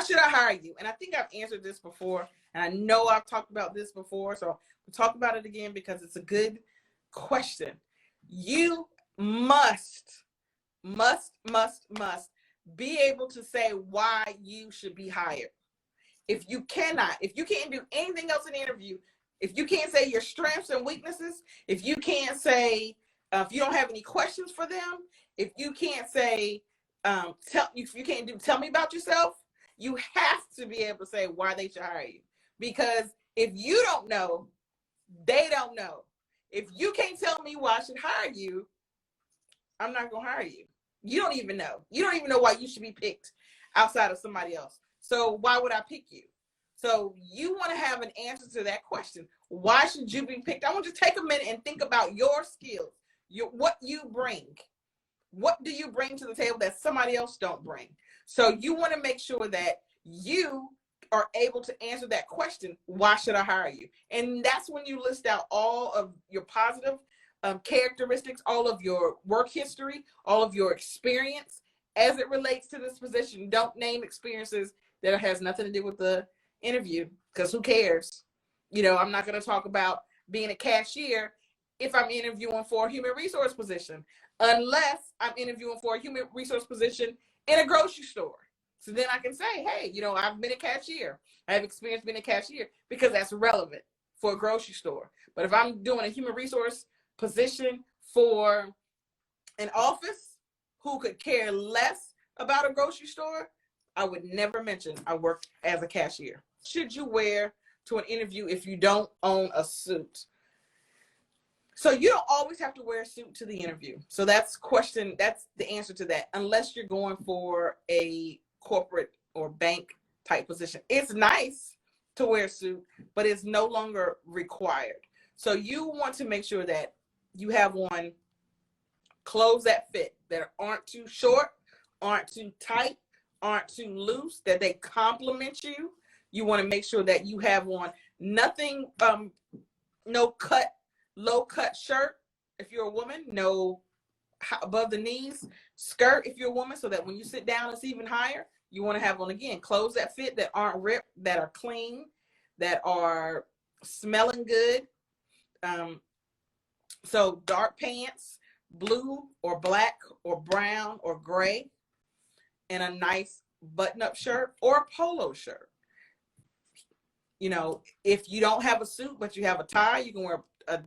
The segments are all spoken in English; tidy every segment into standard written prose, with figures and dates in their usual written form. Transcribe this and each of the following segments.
should I hire you? And I think I've answered this before, and I know I've talked about this before, so we'll talk about it again because it's a good question. You must be able to say why you should be hired. If you can't do anything else in the interview, if you can't say your strengths and weaknesses, if you can't say, if you don't have any questions for them, if you can't say, tell me about yourself, you have to be able to say why they should hire you. Because if you don't know, they don't know. If you can't tell me why I should hire you, I'm not going to hire you. You don't even know. You don't even know why you should be picked outside of somebody else. So why would I pick you? So you want to have an answer to that question. Why should you be picked? I want you to take a minute and think about your skills, what you bring. What do you bring to the table that somebody else don't bring? So you want to make sure that you are able to answer that question, why should I hire you? And that's when you list out all of your positive characteristics, all of your work history, all of your experience as it relates to this position. Don't name experiences that has nothing to do with the interview, because who cares? You know, I'm not going to talk about being a cashier if I'm interviewing for a human resource position, unless I'm interviewing for a human resource position in a grocery store. So then I can say, hey, you know, I've been a cashier. I have experience being a cashier, because that's relevant for a grocery store. But if I'm doing a human resource position for an office who could care less about a grocery store, I would never mention I worked as a cashier. Should you wear to an interview if you don't own a suit? So you don't always have to wear a suit to the interview. So that's the answer to that, unless you're going for a corporate or bank type position. It's nice to wear a suit, but it's no longer required. So you want to make sure that you have on clothes that fit, that aren't too short, aren't too tight, aren't too loose, that they complement you. You want to make sure that you have on nothing, no cut, low cut shirt if you're a woman, no above the knees skirt if you're a woman, so that when you sit down it's even higher. You want to have on, again, clothes that fit, that aren't ripped, that are clean, that are smelling good. So dark pants, blue or black or brown or gray, and a nice button-up shirt or a polo shirt. You know, if you don't have a suit but you have a tie, you can wear a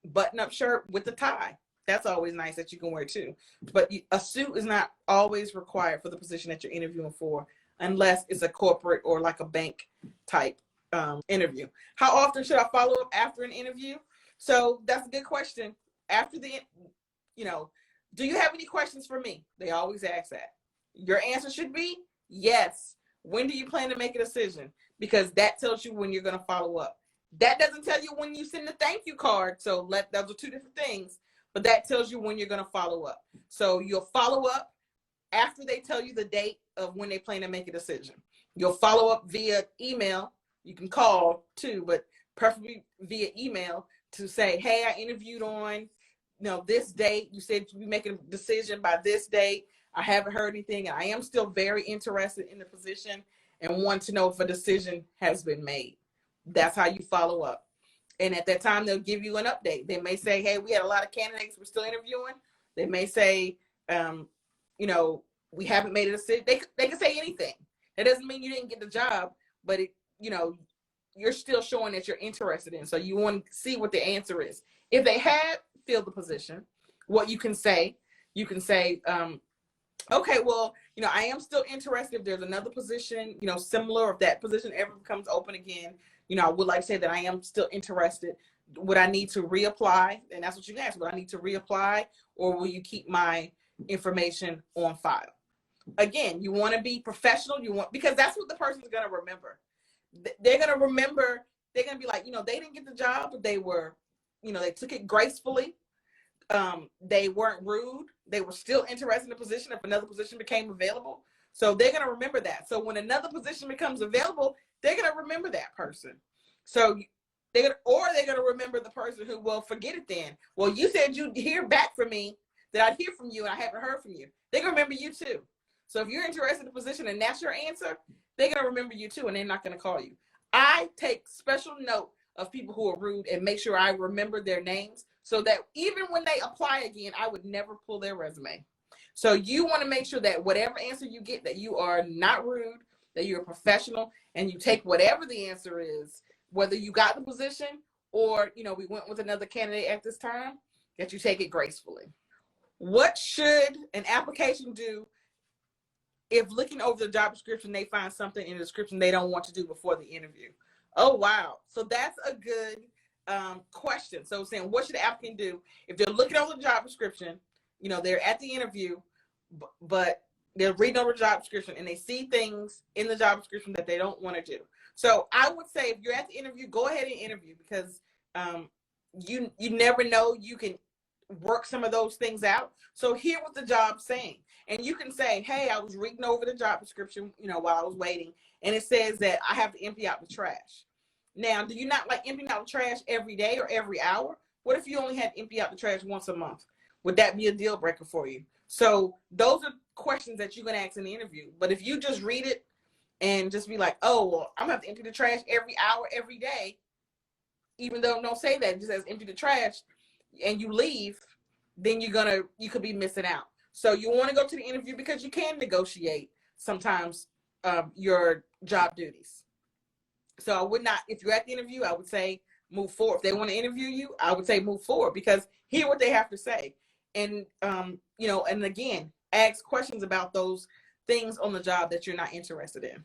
button-up shirt with a tie. That's always nice that you can wear too. But a suit is not always required for the position that you're interviewing for, unless it's a corporate or like a bank type interview. How often should I follow up after an interview? So that's a good question. After the, you know, do you have any questions for me? They always ask that. Your answer should be yes. When do you plan to make a decision? Because that tells you when you're going to follow up. That doesn't tell you when you send the thank you card. So those are two different things. But that tells you when you're going to follow up. So you'll follow up after they tell you the date of when they plan to make a decision. You'll follow up via email. You can call too, but preferably via email to say, hey, I interviewed on, this date. You said you'd be making a decision by this date. I haven't heard anything. I am still very interested in the position and want to know if a decision has been made. That's how you follow up. And at that time, they'll give you an update. They may say, hey, we had a lot of candidates we're still interviewing. They may say, we haven't made a decision. They can say anything. It doesn't mean you didn't get the job, but you're still showing that you're interested in. So you want to see what the answer is. If they had filled the position, what you can say, okay, well, I am still interested. If there's another position, similar, if that position ever becomes open again, I would like to say that I am still interested. Would I need to reapply? And that's what you asked. Would I need to reapply, or will you keep my information on file? Again, you want to be professional. Because that's what the person's going to remember. They're going to remember. They're going to be like, they didn't get the job, but they were, they took it gracefully. They weren't rude. They were still interested in the position if another position became available. So they're going to remember that. So when another position becomes available, they're going to remember that person. So they're going to remember the person who will forget it then. Well, you said you'd hear back from me, that I'd hear from you, and I haven't heard from you. They're going to remember you too. So if you're interested in the position and that's your answer, they're going to remember you too, and they're not going to call you. I take special note of people who are rude and make sure I remember their names so that even when they apply again, I would never pull their resume. So you want to make sure that whatever answer you get, that you are not rude, that you're professional, and you take whatever the answer is, whether you got the position or, you know, we went with another candidate at this time, that you take it gracefully. What should an application do if looking over the job description, they find something in the description they don't want to do before the interview? Oh, wow. So that's a good question. So saying, what should the applicant do if they're looking over the job description, you know, they're at the interview, but they're reading over the job description and they see things in the job description that they don't want to do. So I would say if you're at the interview, go ahead and interview, because you never know, you can work some of those things out. So hear what the job's saying. And you can say, hey, I was reading over the job description, you know, while I was waiting, and it says that I have to empty out the trash. Now, do you not like emptying out the trash every day or every hour? What if you only had to empty out the trash once a month? Would that be a deal breaker for you? So those are questions that you're going to ask in the interview. But if you just read it and just be like, oh, well, I'm going to have to empty the trash every hour, every day, even though don't say that, it just says empty the trash, and you leave, then you could be missing out. So you want to go to the interview because you can negotiate sometimes your job duties. So I would not, if you're at the interview, I would say move forward. If they want to interview you, I would say move forward, because hear what they have to say. And, you know, and again, ask questions about those things on the job that you're not interested in.